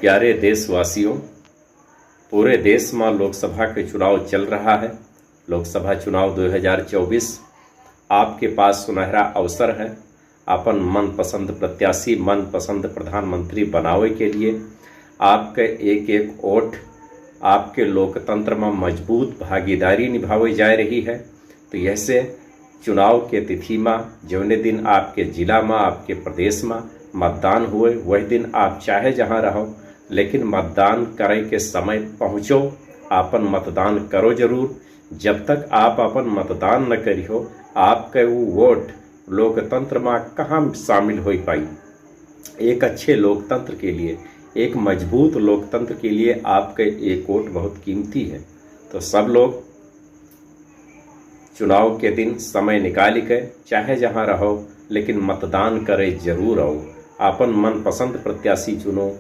प्यारे देशवासियों, पूरे देश में लोकसभा के चुनाव चल रहा है। लोकसभा चुनाव 2024 आपके पास सुनहरा अवसर है अपन मनपसंद प्रत्याशी, मनपसंद प्रधानमंत्री बनावे के लिए। आपके एक एक वोट आपके लोकतंत्र में मजबूत भागीदारी निभाई जा रही है। तो ऐसे चुनाव के तिथि में जौने दिन आपके जिला में, आपके प्रदेश में मतदान हुए, वही दिन आप चाहे जहाँ रहो, लेकिन मतदान करे के समय पहुँचो, आपन मतदान करो जरूर। जब तक आप अपन मतदान न करियो, आपके वो वोट लोकतंत्र में कहाँ शामिल हो पाई। एक अच्छे लोकतंत्र के लिए, एक मजबूत लोकतंत्र के लिए आपके एक वोट बहुत कीमती है। तो सब लोग चुनाव के दिन समय निकाल के चाहे जहाँ रहो, लेकिन मतदान करे जरूर आओ। अपन मनपसंद प्रत्याशी चुनो,